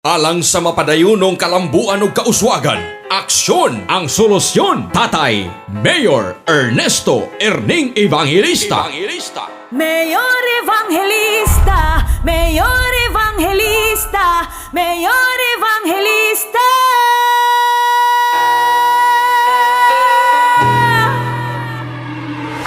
Alang sa mapadayunong kalambuan ug kauswagan, aksyon ang solusyon. Tatay Mayor Ernesto Erning Evangelista. Mayor Evangelista, Mayor Evangelista, Mayor Evangelista.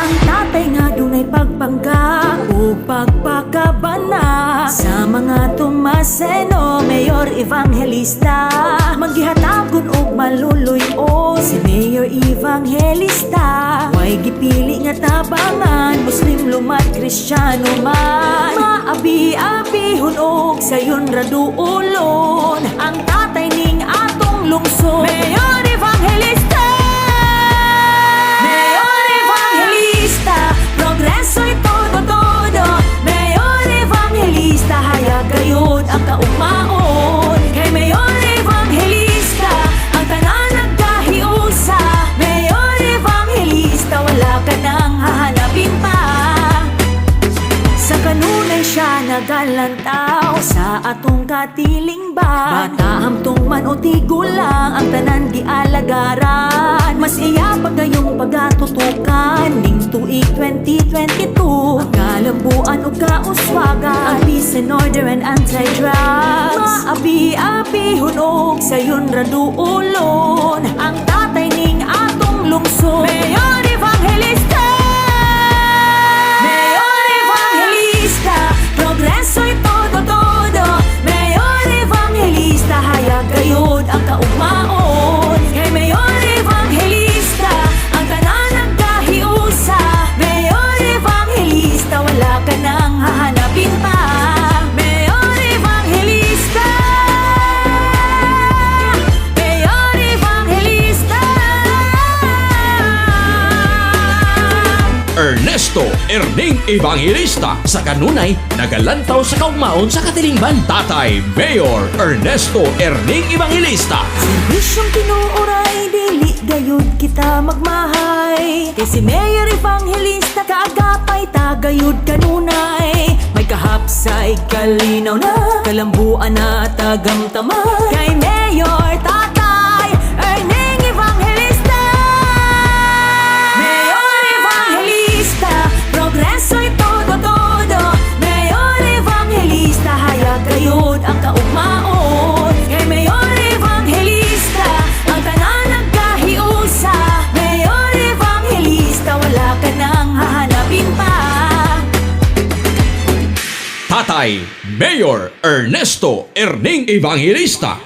Ang tatay nga dunay pagpangga o pagpakabana sa mga tumaseno. Mayor Evangelista, magihatagon og maluluy-o si Mayor Evangelista. Way gipili nga tabangan, Muslim lumat Kristiyano man. Maabi-abi hunog sayon raduulon ang tatay ning atong lungsod. Mayor Evangelista, Mayor Evangelista, progreso'y todo-todo. Mayor Evangelista, hayag gayud ang kaugmaon. Kay Mayor Evangelista, ang tanan nagkahiusa. Mayor Evangelista, wala ka nang hahanapin pa. Sa kanunay siya nagalantaw sa atong katiling ba. Bata hamtong man o tigulang ang tanan gialagaran. Mas iya pa gayong pagatutukan ning tuig 2022. Ang kalambuan o kauswagan, ang peace and order and anti-drugs. Maabi-abi hunog sayon raduulon ang tatay ning atong lungsod. Mayor Evangelista, Mayor Evangelista, progreso'y todo-todo. Mayor Evangelista, hayag gayud ang kaugmaon. Kay Mayor Evangelista, ang tanan nagkahiusa. Mayor Evangelista, wala ka nang hahanapin pa. Mayor Evangelista, Mayor Evangelista. Ernesto Erning Evangelista, sa kanunay nagalantaw sa kaugmaon sa katilingban. Tatay Mayor Ernesto Erning Evangelista. Serbisyong tinuoray, dili gayud kita magmahay. Kay si Mayor Evangelista, kaagapay tagayud kanunay. May kahapsay, kalinaw na, kalambuan na tagamtamay. Kay Mayor Tatay Erning Evangelista, Mayor Evangelista, progreso'y todo-todo. Mayor Evangelista, hayag gayud ang kaugmaon. Kay Mayor Evangelista, ang tanan nagkahiusa. Mayor Evangelista, wala ka nang hahanapin pa. Tatay Mayor Ernesto Erning Evangelista.